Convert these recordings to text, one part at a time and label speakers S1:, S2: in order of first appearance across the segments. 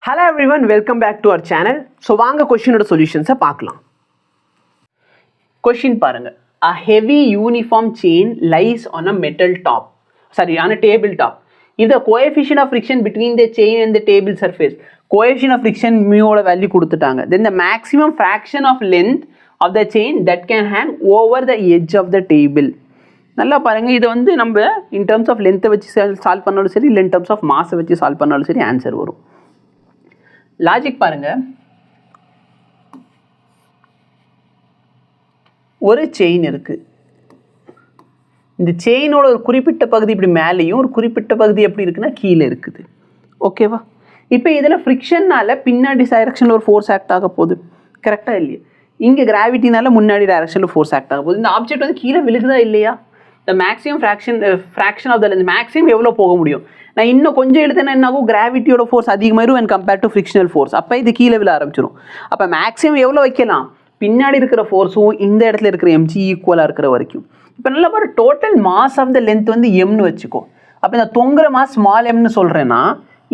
S1: Hello everyone, welcome back to our channel. So வாங்க கொஸ்டினோட சொல்யூஷன்ஸை பார்க்கலாம். Question பாருங்க. A heavy uniform chain lies on a table top. If the coefficient of friction between the chain and the table surface, coefficient of friction mu ஓட value கொடுத்துட்டாங்க. Then the maximum fraction of length of the chain that can hang over the edge of the table. நல்லா பாருங்க, இதை வந்து நம்ம in terms of length வச்சு solve பண்ணாலும் சரி, இல்லை in terms of mass வச்சு சால்வ் பண்ணாலும் சரி ஆன்சர் வரும். லாஜிக் பாருங்க, ஒரு செயின் இருக்கு. இந்த செயினோட ஒரு குறிப்பிட்ட பகுதி இப்படி மேலேயும் ஒரு குறிப்பிட்ட பகுதி எப்படி இருக்குன்னா கீழே இருக்குது. ஓகேவா? இப்போ இதில் ஃப்ரிக்ஷன்னால பின்னாடி டைரக்ஷனில் ஒரு ஃபோர்ஸ் ஆக்ட் ஆக போகுது. கரெக்டாக இல்லையா? இங்கே கிராவிட்டினால முன்னாடி டைரக்ஷனில் ஃபோர்ஸ் ஆக்ட் ஆக போகுது. இந்த ஆப்ஜெக்ட் வந்து கீழே விழுகுதா இல்லையா? இந்த maximum fraction of the length maximum எவ்வளோ போக முடியும்? நான் இன்னும் கொஞ்சம் எடுத்தேன்னா என்ன ஆகும்? கிராவிட்டியோட ஃபோர்ஸ் அதிகமாயிரும் and compared to frictional force. அப்போ இது கீழே விழ ஆரம்பிச்சிடும். அப்போ மேக்ஸிமம் எவ்வளோ வைக்கலாம்? பின்னாடி இருக்கிற ஃபோர்ஸும் இந்த இடத்துல இருக்கிற எம்ஜி ஈக்குவலாக இருக்கிற வரைக்கும். இப்போ நல்லா பாரு, total mass of the length வந்து எம்னு வச்சுக்கோ. அப்போ இந்த தொங்குற மாஸ் ஸ்மால் எம்னு சொல்கிறேன்னா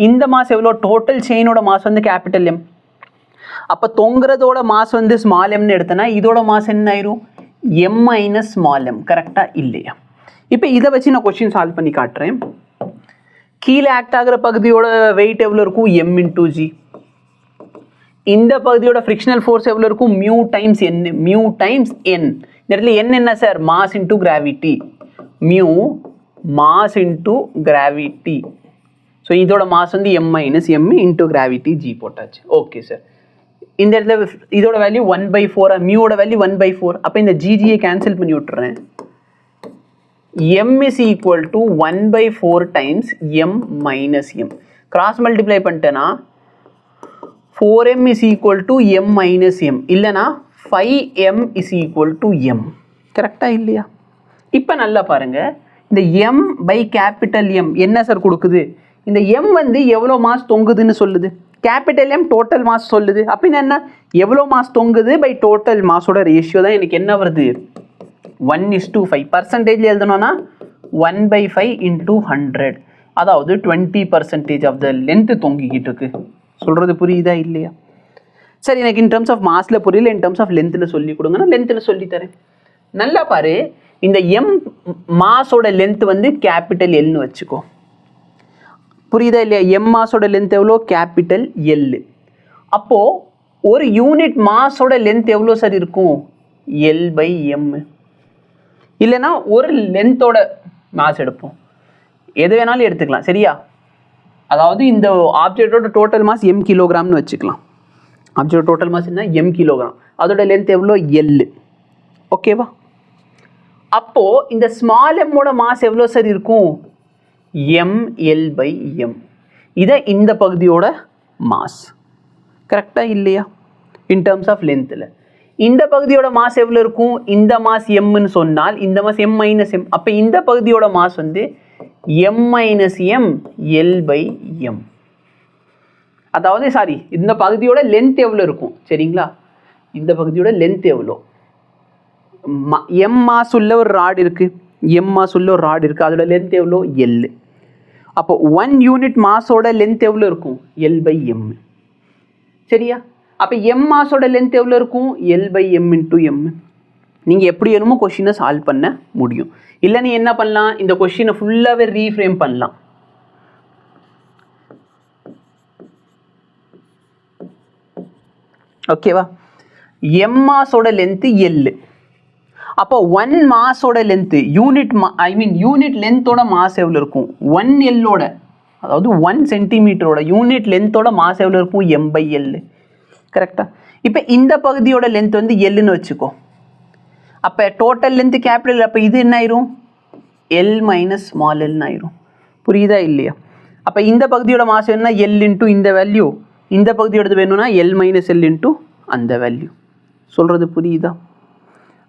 S1: இந்த மாஸ் எவ்வளோ? டோட்டல் செயினோட மாஸ் வந்து கேபிட்டல் எம். அப்போ தொங்குறதோட மாஸ் வந்து ஸ்மால் எம்னு எடுத்தேன்னா இதோட மாஸ் என்ன ஆயிரும்? M minus small M. கரெக்டாக இல்லையா? இப்போ இதை வச்சு நான் கொஸ்டின் சால்வ் பண்ணி காட்டுறேன். கீழே ஆக்ட் ஆகிற பகுதியோட வெயிட் எவ்வளோ இருக்கும்? M into g. இந்த பகுதியோட ஃப்ரிக்ஷனல் ஃபோர்ஸ் எவ்வளோ இருக்கும்? Mu times N. Mu times N. இந்த இடத்துல என் என்ன sir? Mass into gravity. Mu mass into gravity. So இதோட மாஸ் வந்து m minus m into gravity g போட்டாச்சு. Okay sir. இந்த இடத்துல இதோட வேல்யூ 1/4, மியூவோட வேல்யூ 1/4. அப்போ இந்த ஜிஜியை கேன்சல் பண்ணி விட்டுறேன். m is equal to 1/4 times m minus m. Cross multiply பண்ணிட்டேன்னா 4m is equal to m minus m. இல்லைனா 5m is equal to m. கரெக்டாக இல்லையா? இப்போ நல்லா பாருங்க, இந்த m by capital M என்ன சார் கொடுக்குது? இந்த m வந்து எவ்வளோ மாஸ் தொங்குதுன்னு சொல்லுது. கேபிட்டல் M டோட்டல் மாஸ் சொல்லுது. அப்படின்னா என்ன? எவ்வளோ மாஸ் தொங்குது பை டோட்டல் மாஸோட ரேஷியோ தான் எனக்கு என்ன வருது? 1:5. பர்சன்டேஜில் எழுதணும்னா 1/5 into 100. அதாவது 20% ஆஃப் த லென்த்து தொங்கிக்கிட்டு இருக்கு. சொல்கிறது புரியுதா இல்லையா? சரி, எனக்கு இன் டர்ம்ஸ் ஆஃப் மாஸில் புரியல, இன் டர்ம்ஸ் ஆஃப் லென்த்தில் சொல்லி கொடுங்க, நான் லென்த்தில் சொல்லித்தரேன். நல்லா பாரு, இந்த எம் மாஸோட லென்த் வந்து கேபிட்டல் எல்னு வச்சுக்கோ. புரியுதா இல்லையா? எம் மாஸோட லென்த் எவ்வளோ? Capital L. அப்போது ஒரு யூனிட் மாஸோட லென்த் எவ்வளோ சார் இருக்கும்? L/m. இல்லைன்னா ஒரு லென்த்தோட மாஸ் எடுப்போம், எது வேணாலும் எடுத்துக்கலாம். சரியா? அதாவது இந்த ஆப்ஜெக்டோட டோட்டல் மாஸ் எம் கிலோகிராம்னு வச்சுக்கலாம். ஆப்ஜெக்ட் டோட்டல் மாஸ் என்ன? M kilogram. அதோட லென்த் எவ்வளோ? எல். ஓகேவா? அப்போது இந்த ஸ்மால் எம்மோட மாஸ் எவ்வளோ சார் இருக்கும்? ml/m. இதை இந்த பகுதியோட மாஸ். கரெக்டாக இல்லையா? இன் டர்ம்ஸ் ஆஃப் லென்த்தில் இந்த பகுதியோட மாஸ் எவ்வளோ இருக்கும்? இந்த மாஸ் எம்னு சொன்னால் இந்த மாஸ் எம் மைனஸ் எம். அப்போ இந்த பகுதியோட மாஸ் வந்து எம் மைனஸ் எம் L/m. அதாவது சாரி, இந்த பகுதியோட லென்த் எவ்வளோ இருக்கும்? சரிங்களா? இந்த பகுதியோட லென்த் எவ்வளோ? எம் மாஸ் உள்ள ஒரு ராட் இருக்குது. எம் மாஸ் உள்ள ஒரு ராட் இருக்குது. அதோட லென்த் எவ்வளோ? எல். அப்போ 1 யூனிட் மாஸோட லென்த் எவ்வளோ இருக்கும்? L/m. சரியா? அப்போ எம் மாஸோட லென்த் எவ்வளோ இருக்கும்? L/m into m. நீங்கள் எப்படி வேணுமோ கொஷினை சால்வ் பண்ண முடியும். இல்லை நீ என்ன பண்ணலாம்? இந்த கொஷினை ஃபுல்லாகவே ரீஃப்ரேம் பண்ணலாம். ஓகேவா? எம் மாஸோட லென்த்து எல். அப்போ 1 மாஸோட லென்த்து யூனிட் லென்த்தோட மாஸ் எவ்வளோ இருக்கும்? 1 எல்லோட, அதாவது 1 சென்டிமீட்டரோட யூனிட் லென்த்தோட மாஸ் எவ்வளோ இருக்கும்? m/l. கரெக்டாக? இப்போ இந்த பகுதியோட லென்த் வந்து எல்லுன்னு வச்சுக்கோ. அப்போ டோட்டல் லென்த்து கேபிட்டல். அப்போ இது என்ன ஆயிரும்? எல் மைனஸ் ஸ்மால் எல்னு ஆயிரும். புரியுதா இல்லையா? அப்போ இந்த பகுதியோட மாஸ் வேணும்னா எல் இன்ட்டு இந்த வேல்யூ, இந்த பகுதியோடது வேணும்னா எல் மைனஸ் எல் இன்ட்டு அந்த வேல்யூ. சொல்கிறது புரியுதா?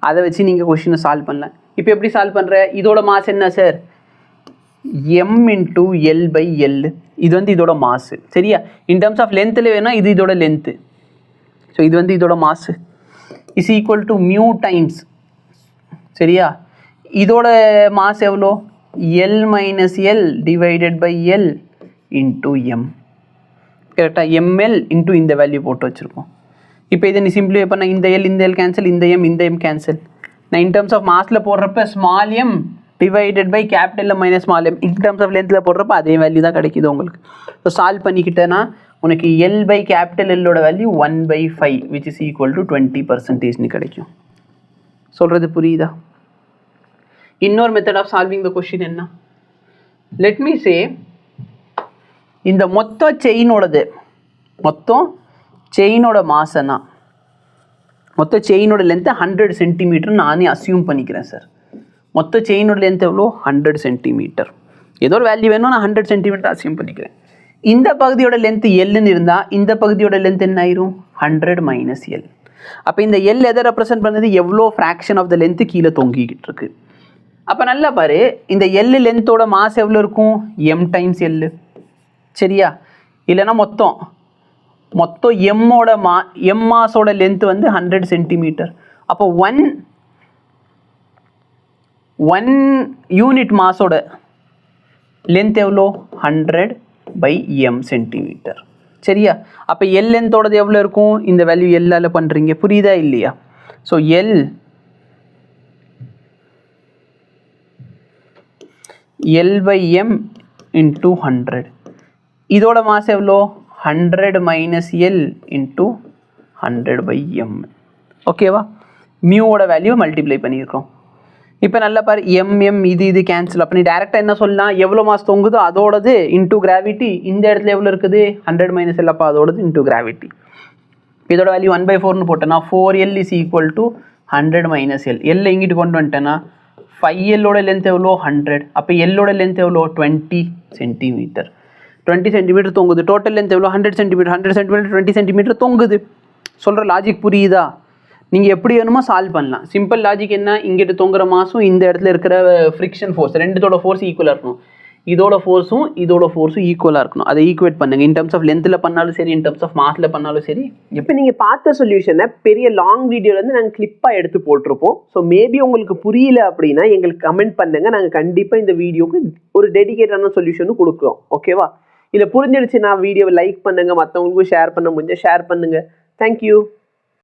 S1: அதை வச்சு நீங்கள் கொஷினை சால்வ் பண்ணலாம். இப்போ எப்படி சால்வ் பண்ணுற? இதோட மாஸ் என்ன சார்? M into L/l. இது வந்து இதோட மாசு. சரியா? இன் டர்ம்ஸ் ஆஃப் லென்த்தில் வேணும், இது இதோட லென்த்து. ஸோ இது வந்து இதோட மாசு is equal to mu times. சரியா? இதோட மாஸ் எவ்வளோ? L - L divided by L into M. கரெக்டாக ml இன்ட்டு இந்த வேல்யூ போட்டு வச்சுருக்கோம். இப்போ இதை நீ சிம்பிளிஃபை பண்ண இந்த எல் கேன்சல், இந்த எம் கேன்சல். நான் இன் டர்ம்ஸ் ஆஃப் மாஸில் போடுறப்ப small m divided by capital minus small m, in terms of லென்த்தில் போடுறப்ப அதே வேல்யூ தான் கிடைக்குது உங்களுக்கு. ஸோ சால்வ் பண்ணிக்கிட்டேன்னா உனக்கு எல் பை கேபிட்டல் எல்லோட value 1/5 which is equal to 20% கிடைக்கும். சொல்கிறது புரியுதா? இன்னொரு method of solving the question என்ன? லெட் மீ சே இந்த மொத்த செயினோட மாசனா மொத்த செயினோட லென்த்து 100 சென்டிமீட்டர் நானே அசியூம் பண்ணிக்கிறேன் சார். மொத்த செயினோட லென்த் எவ்வளோ? 100 சென்டிமீட்டர். ஏதோ ஒரு வேல்யூ வேணும், நான் 100 சென்டிமீட்டர் அசியூம் பண்ணிக்கிறேன். இந்த பகுதியோட லென்த்து எல்லுன்னு இருந்தால் இந்த பகுதியோட லென்த் என்ன ஆயிரும்? 100 மைனஸ் எல். அப்போ இந்த எல் எதை ரெப்ரசென்ட் பண்ணுது? எவ்வளோ ஃப்ராக்ஷன் ஆஃப் த லென்த்து கீழே தொங்கிக்கிட்டு இருக்கு. அப்போ நல்லா பாரு, இந்த எல் லென்த்தோட மாஸ் எவ்வளோ இருக்கும்? M times L. சரியா? இல்லைன்னா மொத்தம் எம் மாஸோட லென்த் வந்து 100 சென்டிமீட்டர். அப்போ ஒன் யூனிட் மாஸோட லென்த் எவ்வளோ? 100/m centimetre. சரியா? அப்போ எல் லென்த்தோடது எவ்வளோ இருக்கும்? இந்த வேல்யூ எல்லால பண்ணுறீங்க, புரியுதா இல்லையா? So L/m into 100. இதோட மாஸ் எவ்வளோ? 100 மைனஸ் எல் இன்ட்டு 100/m. ஓகேவா? மியூவோட வேல்யூ மல்டிப்ளை பண்ணியிருக்கோம். இப்போ நல்லா பாரு, எம் இது கேன்சல். அப்போ நீ டேரெக்டாக என்ன சொல்லலாம்? எவ்வளோ மாஸ் தொங்குதோ அதோடது இன்டூ கிராவிட்டி. இந்த இடத்துல எவ்வளோ இருக்குது? 100 மைனஸ் எல். அப்போ அதோடது இன்டூ கிராவிட்டி. இதோட வேல்யூ 1/4ன்னு போட்டேன்னா 4L is equal to 100 minus L. எல்லை இங்கிட்டு கொண்டு வந்துட்டேன்னா 5Lோட லென்த் எவ்வளோ? 100. அப்போ எல்லோட லென்த் எவ்வளோ? 20 சென்டிமீட்டர். 20 சென்டிமீட்டர் தொங்குது. டோட்டல் லென்த் எவ்வளோ? 100 சென்டிமீட்டர். 100 சென்டிமீட்டர் 20 சென்டிமீட்டர் தொங்குது. சொல்கிற லாஜிக் புரியுதா? நீங்கள் எப்படி வேணுமோ சால்வ் பண்ணலாம். சிம்பிள் லாஜிக் என்ன? இங்கிட்டு தொங்குற மாசும் இந்த இடத்துல இருக்கிற ஃப்ரிக்ஷன் ஃபோர்ஸ், ரெண்டுத்தோட ஃபோர்ஸ் ஈக்குவலாக இருக்கணும். இதோட ஃபோர்ஸும் ஈக்குவலாக இருக்கணும். அதை ஈக்குவேட் பண்ணுங்க. இன் டர்ம்ஸ் ஆஃப் லென்த்தில் பண்ணாலும் சரி, இன் டர்ம்ஸ் ஆஃப் மாஸில் பண்ணாலும் சரி.
S2: இப்போ நீங்கள் பார்த்த சொல்யூஷனை பெரிய லாங் வீடியோலேருந்து நாங்கள் கிளிப்பாக எடுத்து போட்டிருப்போம். ஸோ மேபி உங்களுக்கு புரியல அப்படின்னா எங்களுக்கு கமெண்ட் பண்ணுங்கள். நாங்கள் கண்டிப்பாக இந்த வீடியோக்கு ஒரு டெடிகேட்டான சொல்யூஷனும் கொடுக்குறோம். ஓகேவா? இல்லை புரிஞ்சிடுச்சுன்னா வீடியோவை லைக் பண்ணுங்கள், மற்றவங்களுக்கும் ஷேர் பண்ண முடிஞ்சால் ஷேர் பண்ணுங்கள். தேங்க்யூ.